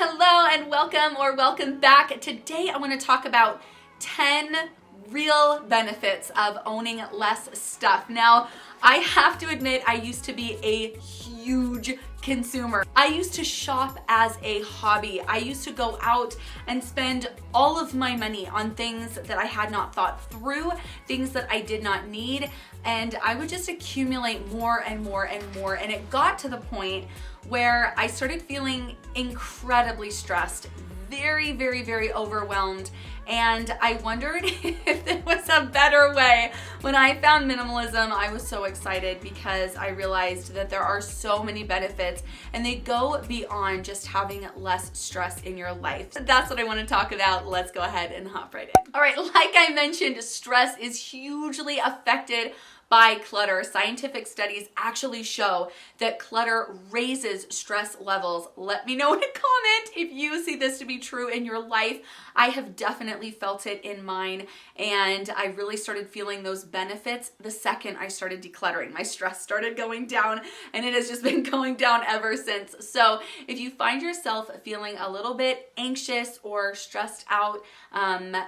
Hello and welcome or welcome back. Today I want to talk about 10 real benefits of owning less stuff. Now, I have to admit I used to be a huge consumer. I used to shop as a hobby. I used to go out and spend all of my money on things that I had not thought through, things that I did not need, and I would just accumulate more and more and more. And it got to the point where I started feeling incredibly stressed, very, very, very overwhelmed. And I wondered if there was a better way. When I found minimalism, I was so excited because I realized that there are so many benefits and they go beyond just having less stress in your life. That's what I want to talk about. Let's go ahead and hop right in. All right, like I mentioned, stress is hugely affected by clutter. Scientific studies actually show that clutter raises stress levels. Let me know in a comment if you see this to be true in your life. I have definitely felt it in mine, and I really started feeling those benefits the second I started decluttering. My stress started going down, and it has just been going down ever since. So if you find yourself feeling a little bit anxious or stressed out,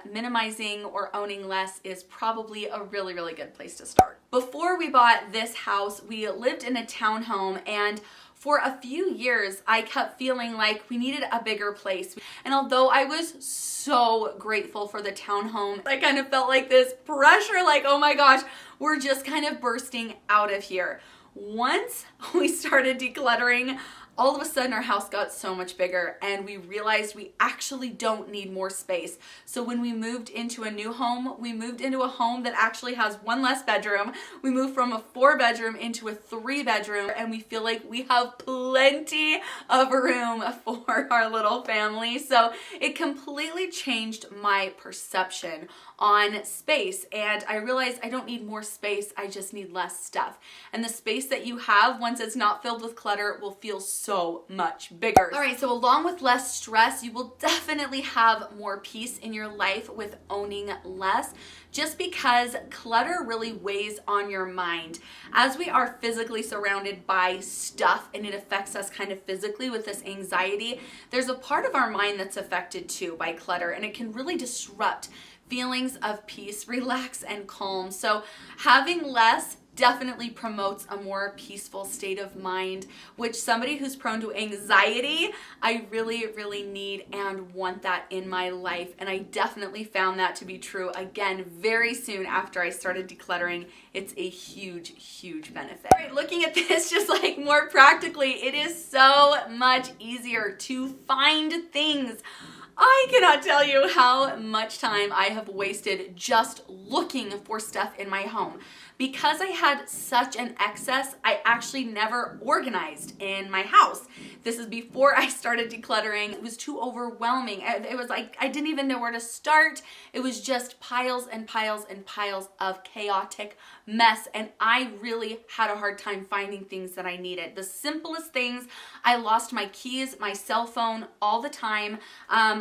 minimizing or owning less is probably a really, really good place to start. Before we bought this house, we lived in a townhome, and for a few years, I kept feeling like we needed a bigger place. And although I was so grateful for the townhome, I kind of felt like this pressure, like, oh my gosh, we're just kind of bursting out of here. Once we started decluttering, all of a sudden our house got so much bigger and we realized we actually don't need more space. So when we moved into a new home, we moved into a home that actually has one less bedroom. We moved from a 4-bedroom into a 3-bedroom, and we feel like we have plenty of room for our little family. So it completely changed my perception on space, and I realized I don't need more space, I just need less stuff. And the space that you have, once it's not filled with clutter, will feel so much bigger. All right, so along with less stress, you will definitely have more peace in your life with owning less, just because clutter really weighs on your mind. As we are physically surrounded by stuff and it affects us kind of physically with this anxiety, there's a part of our mind that's affected too by clutter, and it can really disrupt feelings of peace, relax, and calm. So having less definitely promotes a more peaceful state of mind, which somebody who's prone to anxiety, I really, really need and want that in my life. And I definitely found that to be true again very soon after I started decluttering. It's a huge, huge benefit. All right, looking at this just like more practically, it is so much easier to find things. I cannot tell you how much time I have wasted just looking for stuff in my home. Because I had such an excess, I actually never organized in my house. This is before I started decluttering. It was too overwhelming. It was like I didn't even know where to start. It was just piles and piles and piles of chaotic mess, and I really had a hard time finding things that I needed. The simplest things, I lost my keys, my cell phone all the time.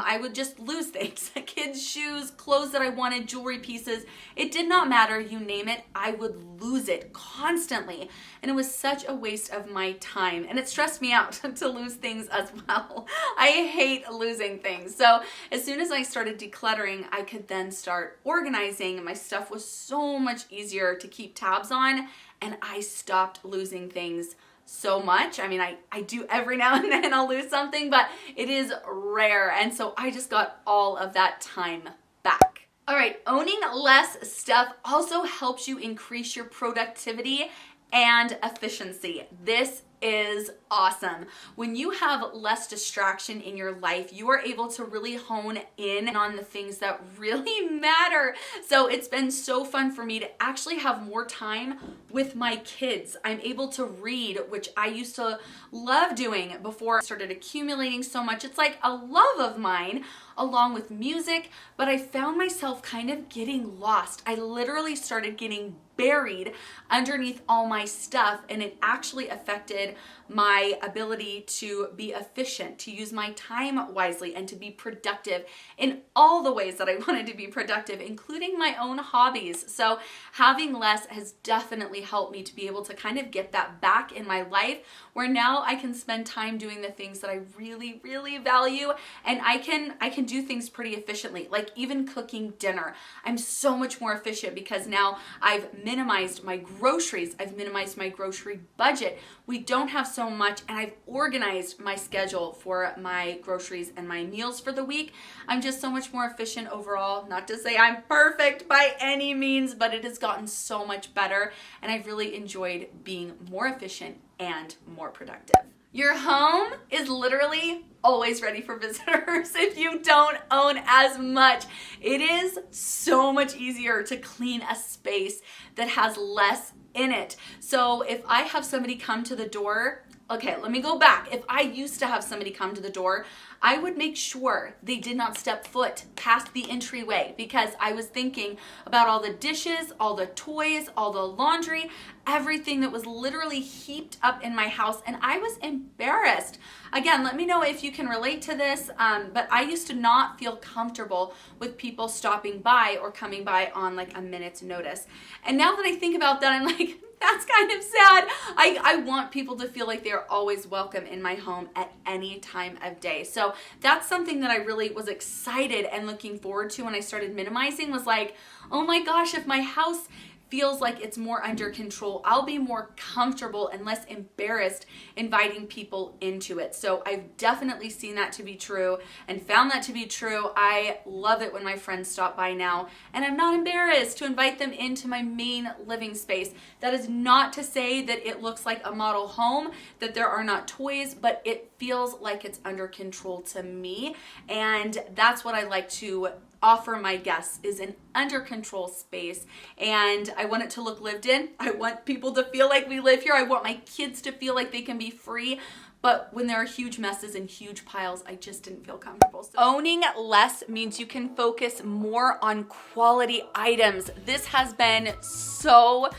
I would just lose things. Kids' shoes, clothes that I wanted, jewelry pieces. It did not matter, you name it, I would lose it constantly. And it was such a waste of my time. And it stressed me out to lose things as well. I hate losing things. So as soon as I started decluttering, I could then start organizing. My stuff was so much easier to keep tabs on, and I stopped losing things so much. I mean, I do every now and then, I'll lose something, but it is rare. And so I just got all of that time back. All right, owning less stuff also helps you increase your productivity and efficiency. This is awesome. When you have less distraction in your life, you are able to really hone in on the things that really matter. So it's been so fun for me to actually have more time with my kids. I'm able to read, which I used to love doing before I started accumulating so much. It's like a love of mine, along with music, but I found myself kind of getting lost. I literally started getting buried underneath all my stuff, and it actually affected my my ability to be efficient, to use my time wisely, and to be productive in all the ways that I wanted to be productive, including my own hobbies. So having less has definitely helped me to be able to kind of get that back in my life, where now I can spend time doing the things that I really, really value, and I can do things pretty efficiently, like even cooking dinner. I'm so much more efficient because now I've minimized my groceries, I've minimized my grocery budget. We don't have so much, and I've organized my schedule for my groceries and my meals for the week. I'm just so much more efficient overall. Not to say I'm perfect by any means, but it has gotten so much better, and I've really enjoyed being more efficient and more productive. Your home is literally always ready for visitors if you don't own as much. It is so much easier to clean a space that has less in it. So if I have somebody come to the door, okay, let me go back. If I used to have somebody come to the door, I would make sure they did not step foot past the entryway, because I was thinking about all the dishes, all the toys, all the laundry, everything that was literally heaped up in my house, and I was embarrassed. Again, let me know if you can relate to this, but I used to not feel comfortable with people stopping by or coming by on like a minute's notice. And now that I think about that, I'm like, that's kind of sad. I want people to feel like they're always welcome in my home at any time of day. So that's something that I really was excited and looking forward to when I started minimizing, was like, oh my gosh, if my house feels like it's more under control, I'll be more comfortable and less embarrassed inviting people into it. So I've definitely seen that to be true and found that to be true. I love it when my friends stop by now, and I'm not embarrassed to invite them into my main living space. That is not to say that it looks like a model home, that there are not toys, but it feels like it's under control to me, and that's what I like to offer my guests, is an under control space. And I want it to look lived in. I want people to feel like we live here. I want my kids to feel like they can be free. But when there are huge messes and huge piles, I just didn't feel comfortable. So owning less means you can focus more on quality items. This has been so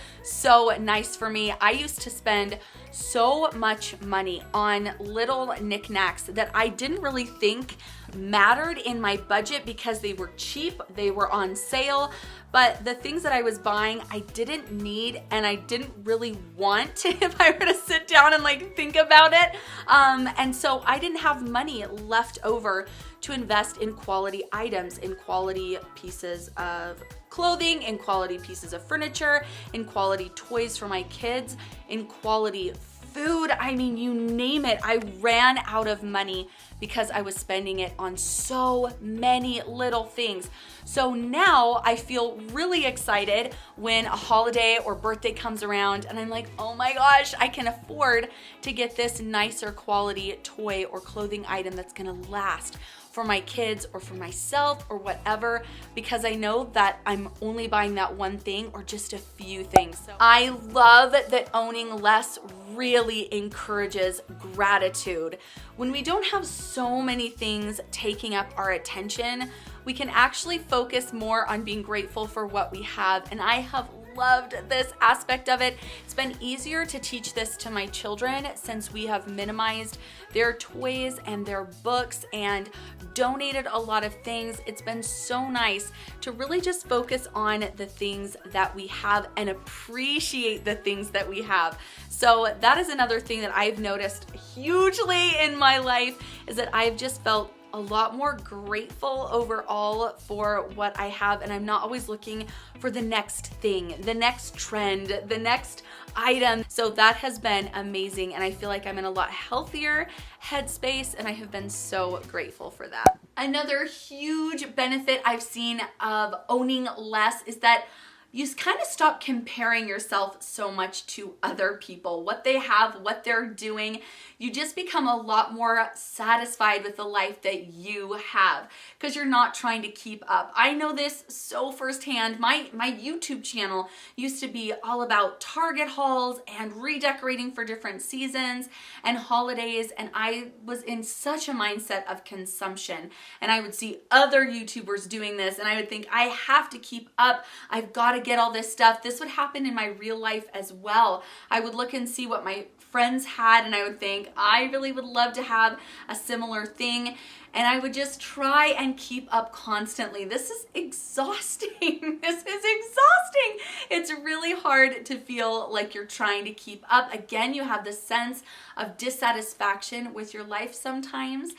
nice for me. I used to spend so much money on little knickknacks that I didn't really think mattered in my budget because they were cheap, they were on sale, but the things that I was buying I didn't need and I didn't really want if I were to sit down and like think about it. And so I didn't have money left over to invest in quality items, in quality pieces of clothing, in quality pieces of furniture, in quality toys for my kids, in quality food. I mean, you name it. I ran out of money because I was spending it on so many little things. So now I feel really excited when a holiday or birthday comes around and I'm like, oh my gosh, I can afford to get this nicer quality toy or clothing item that's gonna last for my kids or for myself or whatever, because I know that I'm only buying that one thing or just a few things. So I love that owning less really encourages gratitude. When we don't have so many things taking up our attention, we can actually focus more on being grateful for what we have. And I have loved this aspect of it. It's been easier to teach this to my children since we have minimized their toys and their books and donated a lot of things. It's been so nice to really just focus on the things that we have and appreciate the things that we have. So that is another thing that I've noticed hugely in my life, is that I've just felt a lot more grateful overall for what I have, and I'm not always looking for the next thing, the next trend, the next item. So that has been amazing, and I feel like I'm in a lot healthier headspace, and I have been so grateful for that. Another huge benefit I've seen of owning less is that you kind of stop comparing yourself so much to other people, what they have, what they're doing. You just become a lot more satisfied with the life that you have because you're not trying to keep up. I know this so firsthand. My YouTube channel used to be all about Target hauls and redecorating for different seasons and holidays, and I was in such a mindset of consumption, and I would see other YouTubers doing this and I would think, I have to keep up. I've got to get all this stuff. This would happen in my real life as well. I would look and see what my friends had and I would think, think I really would love to have a similar thing, and I would just try and keep up constantly. This is exhausting. This is exhausting. It's really hard to feel like you're trying to keep up. Again, you have this sense of dissatisfaction with your life sometimes.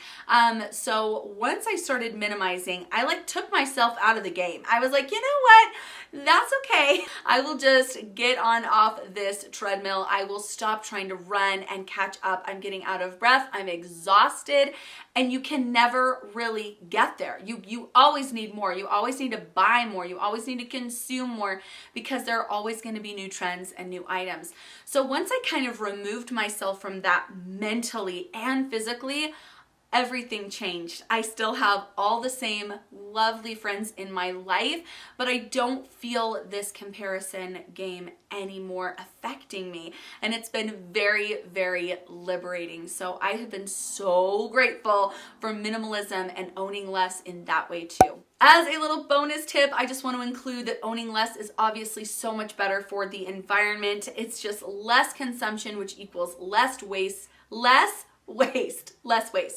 So once I started minimizing, I took myself out of the game. I was like, you know what? That's okay. I will just get on off this treadmill. I will stop trying to run and catch up. I'm getting out of breath. I'm exhausted. And you can never really get there. You always need more. You always need to buy more. You always need to consume more because there are always going to be new trends and new items. So once I kind of removed myself from that mentally and physically, everything changed. I still have all the same lovely friends in my life, but I don't feel this comparison game anymore affecting me. And it's been very, very liberating. So I have been so grateful for minimalism and owning less in that way too. As a little bonus tip, I just want to include that owning less is obviously so much better for the environment. It's just less consumption, which equals less waste,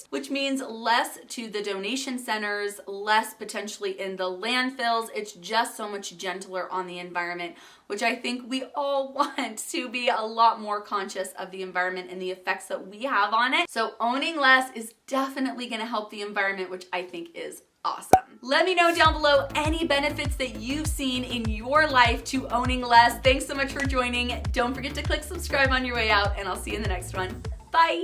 which means less to the donation centers, less potentially in the landfills. It's just so much gentler on the environment, which I think we all want to be a lot more conscious of the environment and the effects that we have on it. So owning less is definitely going to help the environment, which I think is awesome. Let me know down below any benefits that you've seen in your life to owning less. Thanks so much for joining. Don't forget to click subscribe on your way out, and I'll see you in the next one. Bye.